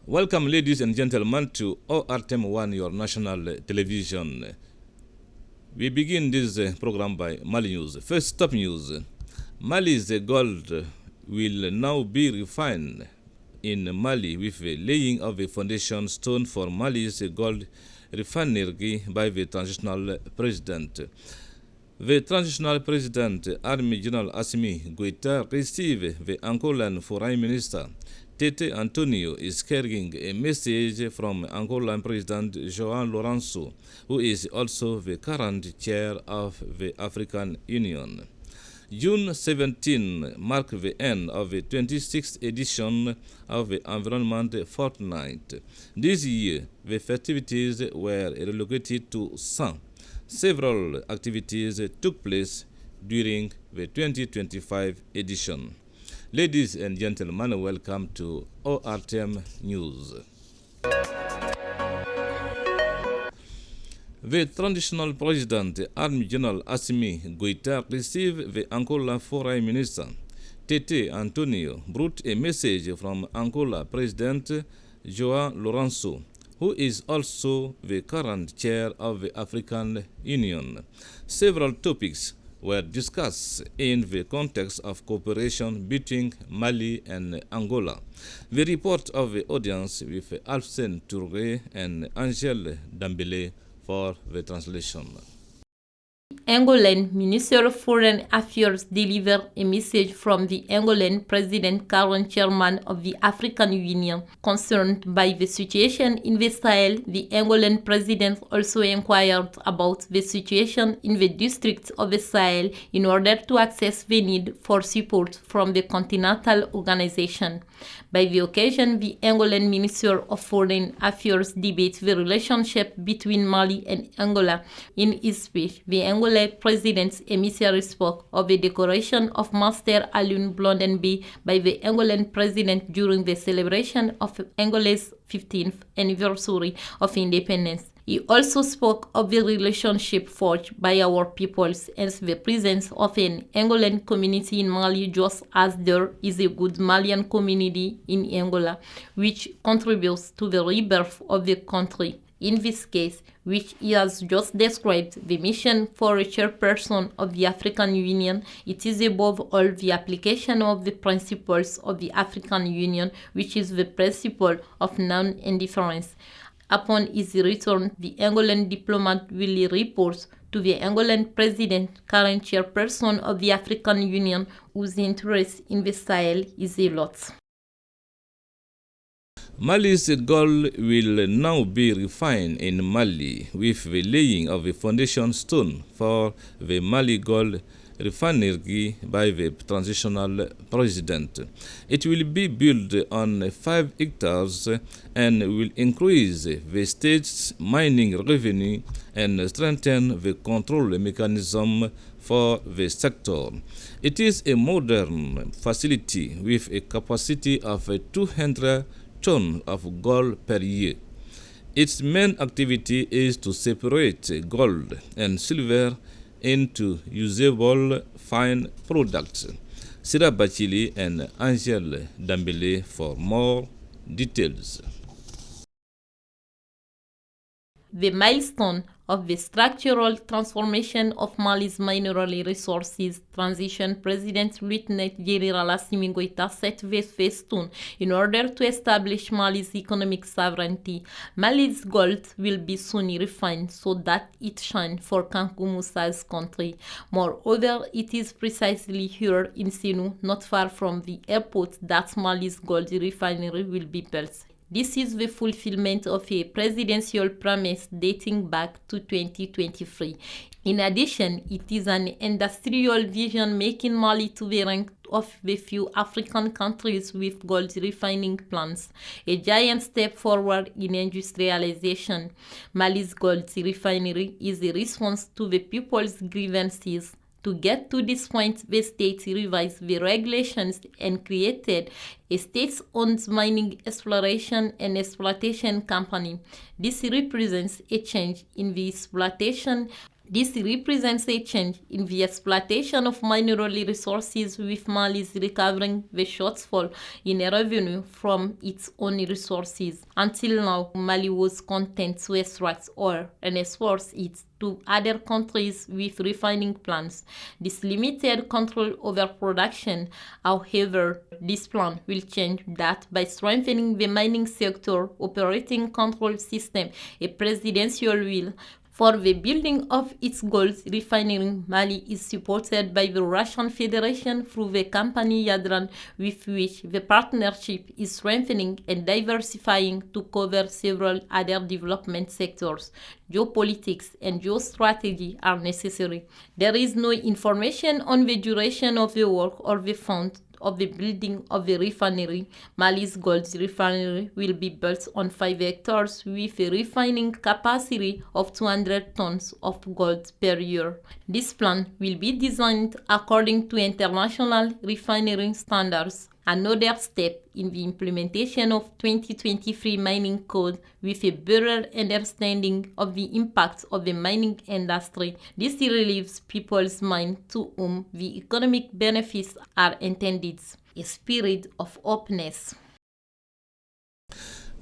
Welcome, ladies and gentlemen, to ORTM 1, your national television. We begin this program by Mali news. First, top news. Mali's gold will now be refined in Mali with the laying of a foundation stone for Mali's gold refinery by the transitional president. The transitional president, Army General Assimi Goïta, received the Angolan foreign minister. Tete Antonio is carrying a message from Angolan President João Lourenço, who is also the current chair of the African Union. June 17 marked the end of the 26th edition of the Environment Fortnight. This year, the festivities were relocated to Saint. Several activities took place during the 2025 edition. Ladies and gentlemen, welcome to ORTM News. The transitional president, Army General Assimi Goïta, received the Angola foreign minister. Tete Antonio brought a message from Angola President João Lourenço, who is also the current chair of the African Union. Several topics were discussed in the context of cooperation between Mali and Angola. The report of the audience with Alfsen Touré and Angèle Dambélé for the translation. Angolan Minister of Foreign Affairs delivered a message from the Angolan President, current chairman of the African Union. Concerned by the situation in the Sahel, the Angolan President also inquired about the situation in the district of the Sahel in order to assess the need for support from the Continental Organization. By the occasion, the Angolan Minister of Foreign Affairs debated the relationship between Mali and Angola. In his speech, the Angola President's emissary spoke of the decoration of Master Alun Blondenby by the Angolan President during the celebration of Angola's 15th anniversary of independence. He also spoke of the relationship forged by our peoples and the presence of an Angolan community in Mali, just as there is a good Malian community in Angola, which contributes to the rebirth of the country. In this case, which he has just described, the mission for a chairperson of the African Union, it is above all the application of the principles of the African Union, which is the principle of non-indifference. Upon his return, the Angolan diplomat will report to the Angolan president, current chairperson of the African Union, whose interest in the Sahel is a lot. Mali's gold will now be refined in Mali with the laying of a foundation stone for the Mali gold refinery by the transitional president. It will be built on 5 hectares and will increase the state's mining revenue and strengthen the control mechanism for the sector. It is a modern facility with a capacity of 200 tons of gold per year. Its main activity is to separate gold and silver into usable fine products. Sira Bachili and Angèle Dambélé for more details. The milestone of the structural transformation of Mali's mineral resources transition, President Lieutenant General Assimi Goïta set the first stone in order to establish Mali's economic sovereignty. Mali's gold will be soon refined so that it shines for Kankou Moussa's country. Moreover, it is precisely here in Senou, not far from the airport, that Mali's gold refinery will be built. This is the fulfillment of a presidential promise dating back to 2023. In addition, it is an industrial vision making Mali to the rank of the few African countries with gold refining plants, a giant step forward in industrialization. Mali's gold refinery is a response to the people's grievances. To get to this point, the state revised the regulations and created a state-owned mining exploration and exploitation company. This represents a change in the exploitation This represents a change in the exploitation of mineral resources, with Mali recovering the shortfall in revenue from its own resources. Until now, Mali was content to extract oil and export it to other countries with refining plants. This limited control over production. However, this plan will change that by strengthening the mining sector operating control system, a presidential will. For the building of its gold refinery, Mali is supported by the Russian Federation through the company DIARRA, with which the partnership is strengthening and diversifying to cover several other development sectors. Geopolitics and geostrategy are necessary. There is no information on the duration of the work or the fund of the building of the refinery. Mali's gold refinery will be built on 5 hectares with a refining capacity of 200 tons of gold per year. This plant will be designed according to international refinery standards. Another step in the implementation of 2023 mining code with a better understanding of the impact of the mining industry. This relieves people's mind to whom the economic benefits are intended. A spirit of openness.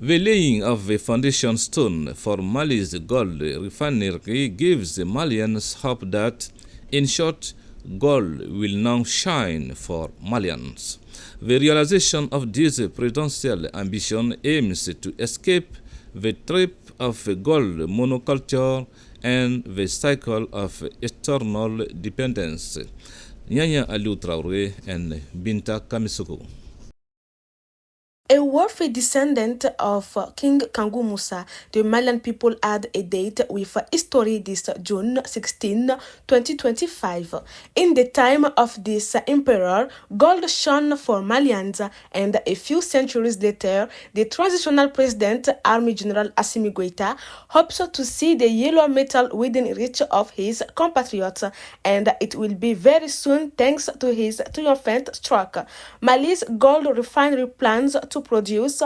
The laying of the foundation stone for Mali's gold refinery gives the Malians hope that, in short, gold will now shine for Malians. The realization of this presidential ambition aims to escape the trap of gold monoculture and the cycle of external dependence. Nyanya Aliou Traoré and Binta Kamisoko. A worthy descendant of King Kangou Moussa, the Malian people had a date with history this June 16, 2025. In the time of this emperor, gold shone for Malians, and a few centuries later, the transitional president, Army General Assimi Goïta, hopes to see the yellow metal within reach of his compatriots, and it will be very soon thanks to his triumphant stroke. Mali's gold refinery plans to produce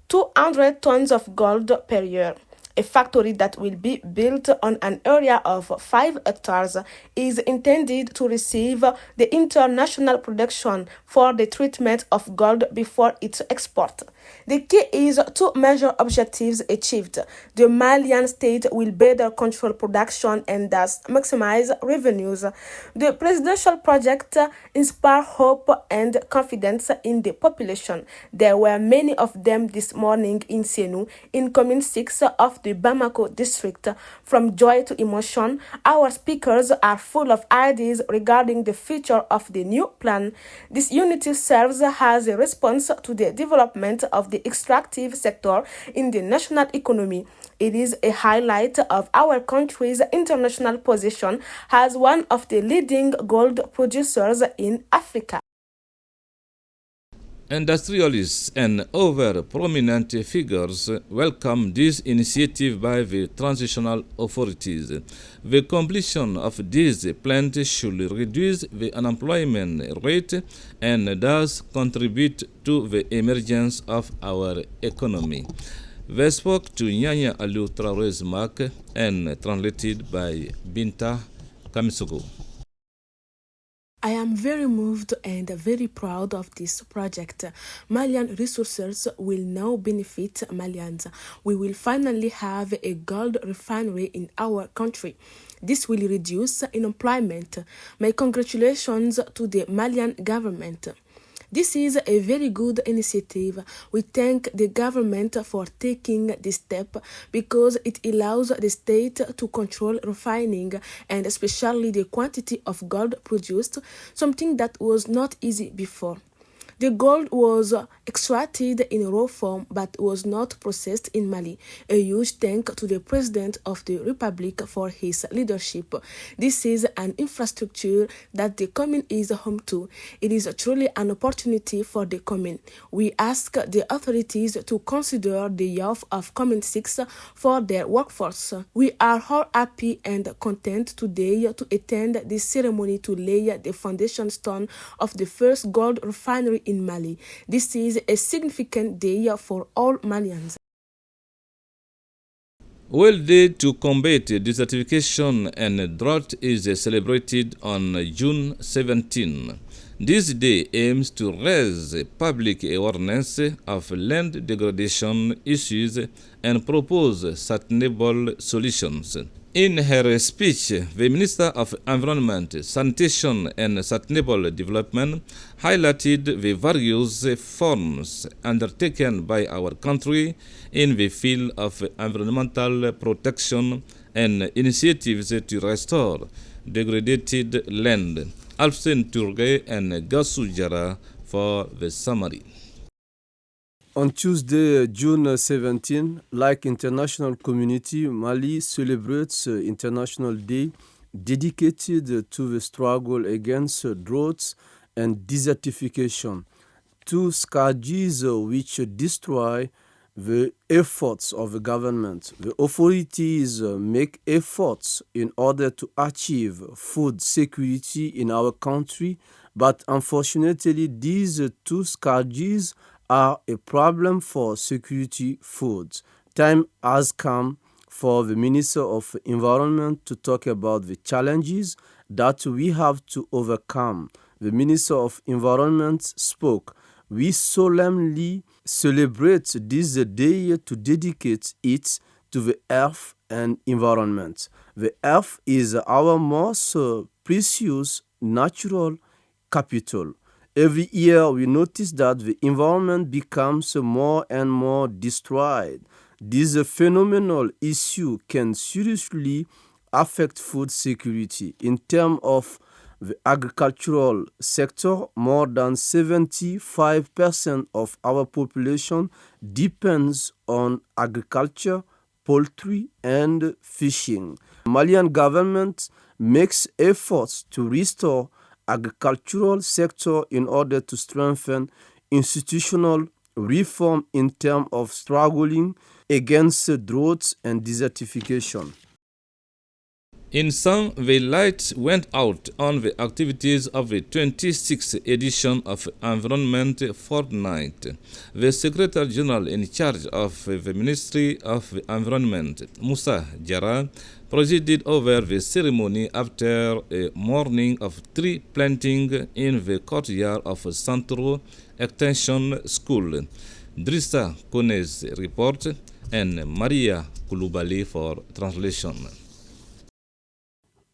200 tons of gold per year. A factory that will be built on an area of 5 hectares is intended to receive the international production for the treatment of gold before its export. The key is to measure objectives achieved. The Malian state will better control production and thus maximize revenues. The presidential project inspires hope and confidence in the population. There were many of them this morning in Sénou, in Commune 6 of the Bamako district. From joy to emotion, our speakers are full of ideas regarding the future of the new plan. This unity serves as a response to the development of the extractive sector in the national economy. It is a highlight of our country's international position as one of the leading gold producers in Africa. Industrialists and other prominent figures welcome this initiative by the transitional authorities. The completion of this plant should reduce the unemployment rate and thus contribute to the emergence of our economy. They spoke to Nyanya Aliou Traoré's mark and translated by Binta Kamisoko. I am very moved and very proud of this project. Malian resources will now benefit Malians. We will finally have a gold refinery in our country. This will reduce unemployment. My congratulations to the Malian government. This is a very good initiative. We thank the government for taking this step because it allows the state to control refining and especially the quantity of gold produced, something that was not easy before. The gold was extracted in raw form but was not processed in Mali. A huge thank to the President of the Republic for his leadership. This is an infrastructure that the commune is home to. It is truly an opportunity for the commune. We ask the authorities to consider the youth of Commune 6 for their workforce. We are all happy and content today to attend this ceremony to lay the foundation stone of the first gold refinery in Mali. This is a significant day for all Malians. World Day to combat desertification and drought is celebrated on June 17. This day aims to raise public awareness of land degradation issues and propose sustainable solutions. In her speech, the Minister of Environment, Sanitation and Sustainable Development highlighted the various reforms undertaken by our country in the field of environmental protection and initiatives to restore degraded land. Alfsen Touré and Gassou Diarra for the summary. On Tuesday, June 17, like international community, Mali celebrates International Day dedicated to the struggle against droughts and desertification, two scourges which destroy the efforts of the government. The authorities make efforts in order to achieve food security in our country, but unfortunately these two scourges are a problem for security foods. Time has come for the Minister of Environment to talk about the challenges that we have to overcome. The Minister of Environment spoke. We solemnly celebrate this day to dedicate it to the earth and environment. The earth is our most precious natural capital. Every year we notice that the environment becomes more and more destroyed. This phenomenal issue can seriously affect food security. In terms of the agricultural sector, more than 75% of our population depends on agriculture, poultry, and fishing. Malian government makes efforts to restore agricultural sector in order to strengthen institutional reform in terms of struggling against droughts and desertification. In sum, the light went out on the activities of the 26th edition of Environment Fortnight. The Secretary General in charge of the Ministry of the Environment, Moussa Diarra, presided over the ceremony after a morning of tree planting in the courtyard of Central Extension School. Drissa Kone's report and Maria COULIBALY for translation.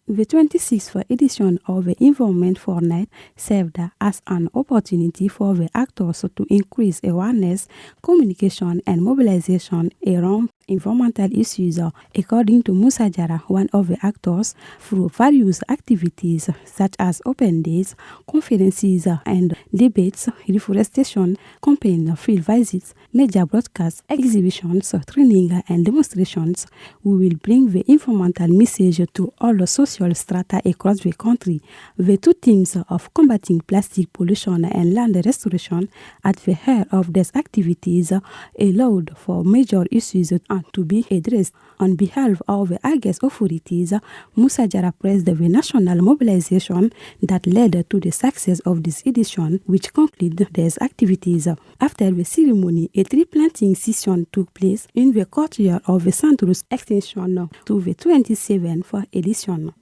The 26th edition of the Environment Fortnight served as an opportunity for the actors to increase awareness, communication, and mobilization around environmental issues. According to Moussa Diarra, one of the actors, through various activities such as open days, conferences, and debates, reforestation campaign, field visits, media broadcasts, exhibitions, training, and demonstrations, we will bring the environmental message to all the social strata across the country. The two themes of combating plastic pollution and land restoration at the heart of these activities allowed for major issues to be addressed. On behalf of the Agues authorities, Moussa Diarra praised the national mobilization that led to the success of this edition, which concluded these activities. After the ceremony, a tree planting session took place in the courtyard of the Central Extension to the 27th edition.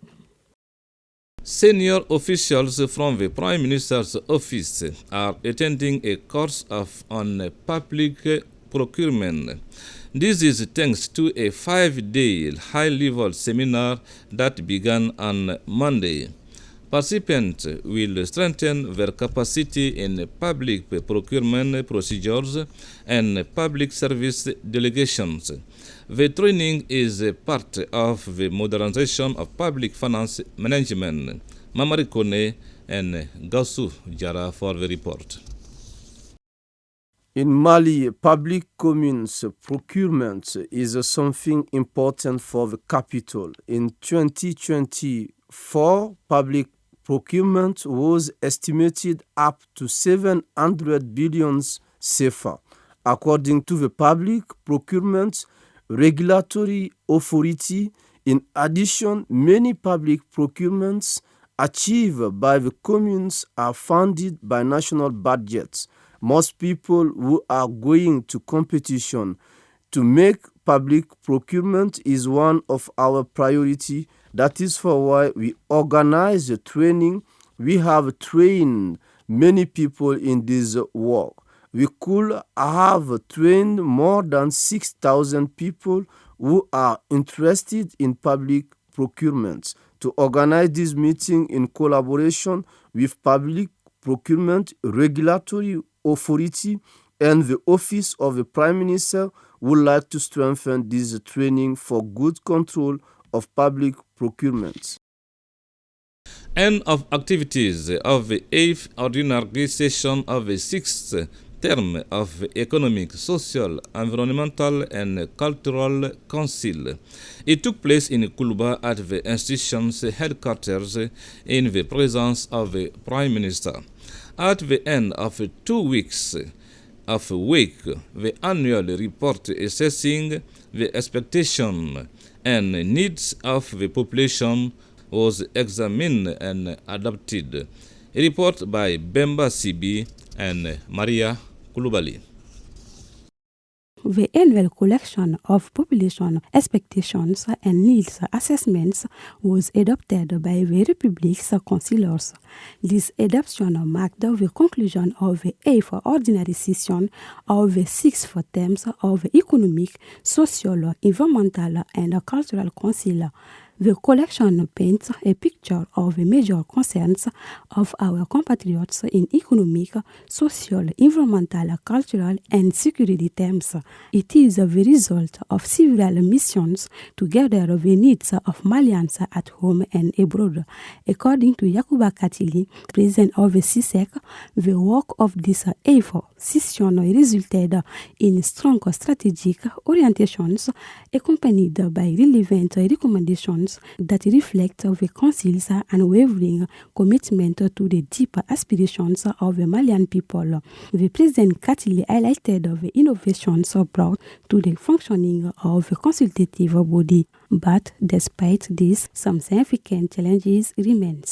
Senior officials from the Prime Minister's office are attending a course on public procurement. This is thanks to a 5-day high-level seminar that began on Monday. Participants will strengthen their capacity in public procurement procedures and public service delegations. The training is a part of the modernization of public finance management. Mamari Kone and Gassou Diarra for the report. In Mali, public communes procurement is something important for the capital. In 2024, public procurement was estimated up to 700 billion CFA. According to the Public Procurement Regulatory Authority, in addition, many public procurements achieved by the communes are funded by national budgets. Most people who are going to competition to make public procurement is one of our priority. That is for why we organize the training. We have trained many people in this work. We could have trained more than 6,000 people who are interested in public procurement. To organize this meeting in collaboration with public procurement regulatory authority and the Office of the Prime Minister, would like to strengthen this training for good control of public procurement. End of activities of the 8th Ordinary Session of the 6th term of Economic, Social, Environmental and Cultural Council. It took place in Kuluba at the institution's headquarters in the presence of the Prime Minister. At the end of 2 weeks of work, the annual report assessing the expectation and needs of the population was examined and adopted. A report by Bemba Sibi and Maria COULIBALY. The annual collection of population expectations and needs assessments was adopted by the Republic's councillors. This adoption marked the conclusion of the 8th Ordinary Session of the 6th terms of the Economic, Social, Environmental and Cultural Council. The collection paints a picture of the major concerns of our compatriots in economic, social, environmental, cultural, and security terms. It is the result of several missions to gather the needs of Malians at home and abroad. According to Yacouba Katili, president of the CISEC, the work of this 8th session resulted in strong strategic orientations accompanied by relevant recommendations that reflect the Council's unwavering commitment to the deep aspirations of the Malian people. The President Katili highlighted the innovations brought to the functioning of the consultative body, but despite this, some significant challenges remain.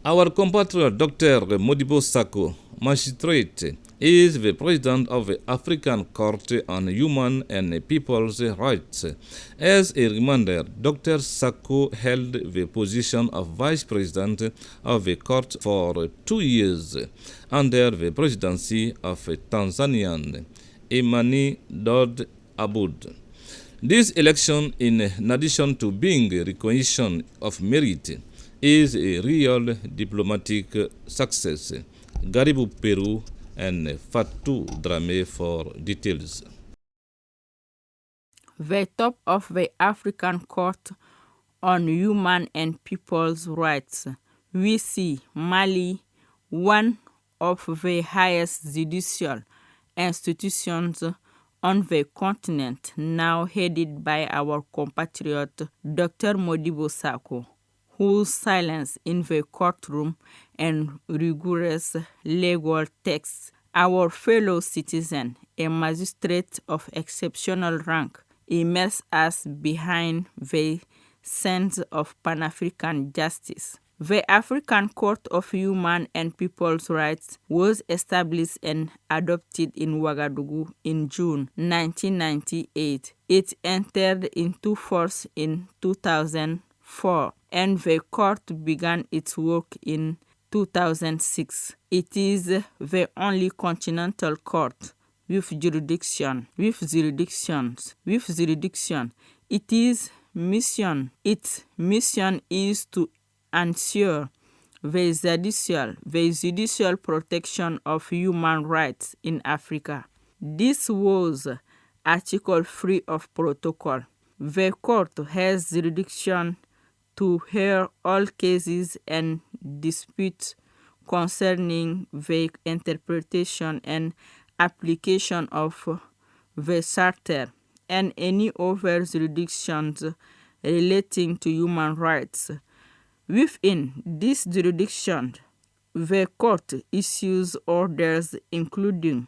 Our compatriot Dr. Modibo Sako, magistrate, is the president of the African Court on Human and People's Rights. As a reminder, Dr. Sako held the position of vice president of the court for 2 years under the presidency of Tanzanian Imani Dod Aboud. This election, in addition to being a recognition of merit, is a real diplomatic success. Garibou Peru and Fatou Dramé for details. The top of the African Court on Human and People's Rights, we see Mali, one of the highest judicial institutions on the continent, now headed by our compatriot Dr. Modibo Sako, whose silence in the courtroom and rigorous legal texts, our fellow citizen, a magistrate of exceptional rank, immerse us behind the scenes of Pan-African justice. The African Court of Human and People's Rights was established and adopted in Ouagadougou in June 1998. It entered into force in 2004, and the court began its work in 2006. It is the only continental court with jurisdiction. Its mission is to ensure the judicial protection of human rights in Africa. This was Article 3 of Protocol. The court has jurisdiction to hear all cases and disputes concerning the interpretation and application of the Charter and any other jurisdictions relating to human rights. Within this jurisdiction, the court issues orders including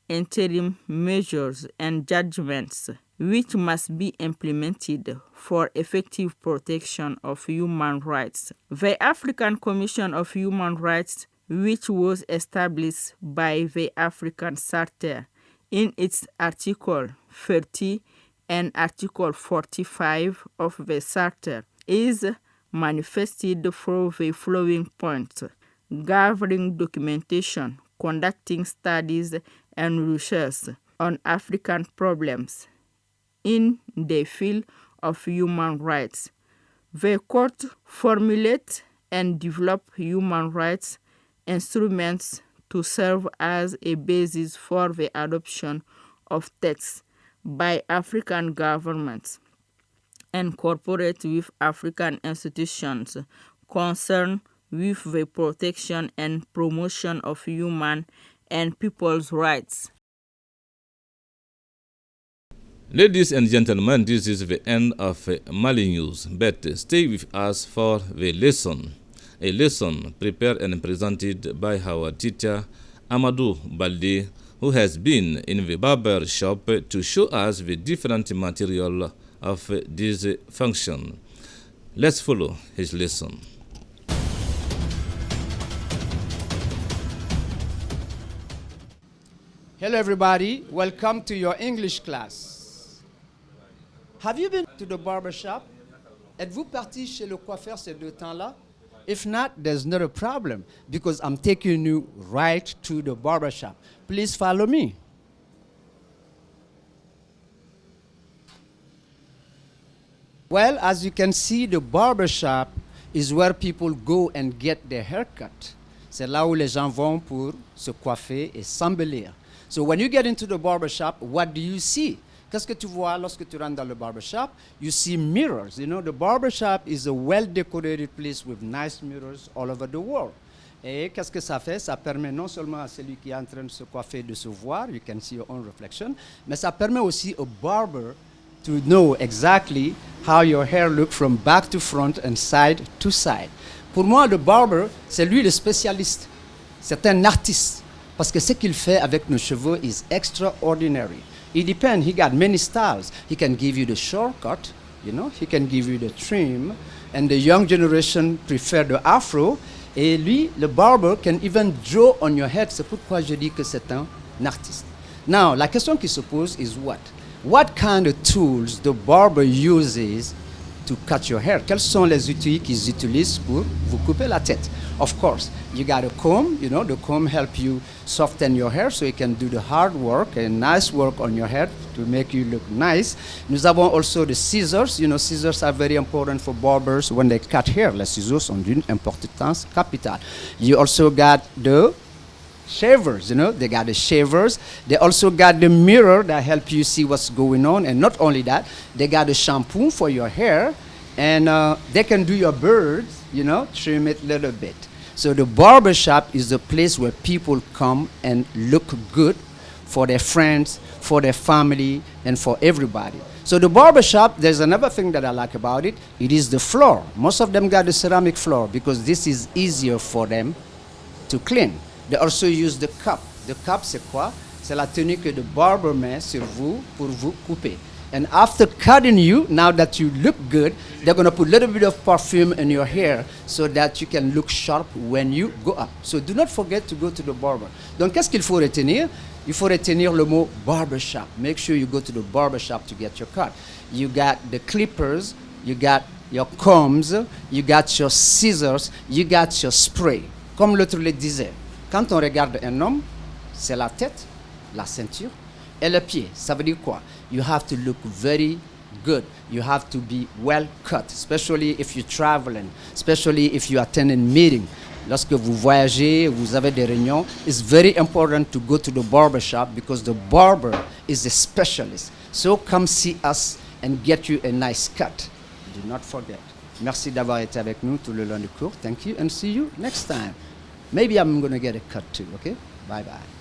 interim measures and judgments which must be implemented for effective protection of human rights. The African Commission of Human Rights, which was established by the African Charter, in its Article 30 and Article 45 of the Charter is manifested through the following points: gathering documentation, conducting studies and research on African problems in the field of human rights. The court formulates and develops human rights instruments to serve as a basis for the adoption of texts by African governments and cooperate with African institutions concerned with the protection and promotion of human and people's rights. Ladies and gentlemen, this is the end of Mali News, but stay with us for the lesson. A lesson prepared and presented by our teacher Amadou Balde, who has been in the barber shop to show us the different material of this function. Let's follow his lesson. Hello everybody, welcome to your English class. Have you been to the barber shop? Êtes-vous parti chez le coiffeur ces deux temps-là? If not, there's not a problem because I'm taking you right to the barber shop. Please follow me. Well, as you can see, the barber shop is where people go and get their haircut. C'est là où les gens vont pour se coiffer et s'embellir. So when you get into the barber shop, what do you see? Qu'est-ce que tu vois lorsque tu rentres dans le barbershop? You see mirrors. You know, the barbershop is a well-decorated place with nice mirrors all over the world. Et qu'est-ce que ça fait? Ça permet non seulement à celui qui est en train de se coiffer de se voir, you can see your own reflection, mais ça permet aussi au barber to know exactly how your hair looks from back to front and side to side. Pour moi, le barber, c'est lui le spécialiste. C'est un artiste. Parce que ce qu'il fait avec nos cheveux is extraordinary. It depends. He got many styles. He can give you the shortcut, you know. He can give you the trim. And the young generation prefer the afro. Et lui, le barber, can even draw on your head. C'est pourquoi je dis que c'est un artiste. Now, la question qui se pose is what? What kind of tools the barber uses to cut your hair? Quels sont les outils qu'ils utilisent pour vous couper la tête? Of course, you got a comb. You know, the comb helps you soften your hair so you can do the hard work and nice work on your head to make you look nice. Nous avons also the scissors. You know, scissors are very important for barbers when they cut hair. Les ciseaux sont d'une importance capitale. You also got the shavers, you know, they got the shavers. They also got the mirror that help you see what's going on. And not only that, they got the shampoo for your hair. And they can do your birds, you know, trim it a little bit. So the barber shop is the place where people come and look good for their friends, for their family, and for everybody. So the barber shop, there's another thing that I like about it. It is the floor. Most of them got the ceramic floor because this is easier for them to clean. They also use the cup. The cup, c'est quoi? C'est la tenue que le barber met sur vous pour vous couper. And after cutting you, now that you look good, they're going to put a little bit of perfume in your hair so that you can look sharp when you go up. So do not forget to go to the barber. Donc, qu'est-ce qu'il faut retenir? Il faut retenir le mot barbershop. Make sure you go to the barbershop to get your cut. You got the clippers, you got your combs, you got your scissors, you got your spray. Comme l'autre le disait, quand on regarde un homme, c'est la tête, la ceinture et le pied. Ça veut dire quoi? You have to look very good. You have to be well cut, especially if you're traveling, especially if you attend a meeting. Lorsque vous voyagez, vous avez des réunions, it's very important to go to the barber shop because the barber is a specialist. So come see us and get you a nice cut. Do not forget. Merci d'avoir été avec nous tout le long du cours. Thank you and see you next time. Maybe I'm going to get a cut too, okay? Bye-bye.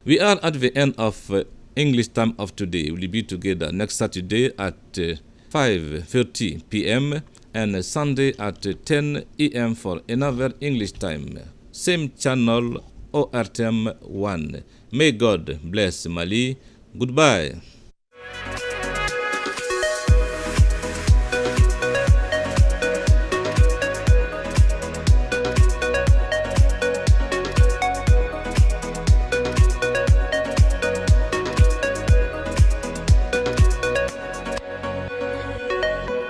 We are at the end of English time of today. We'll be together next Saturday at 5:30 p.m. and Sunday at 10 a.m. for another English time. Same channel, ORTM 1. May God bless Mali. Goodbye.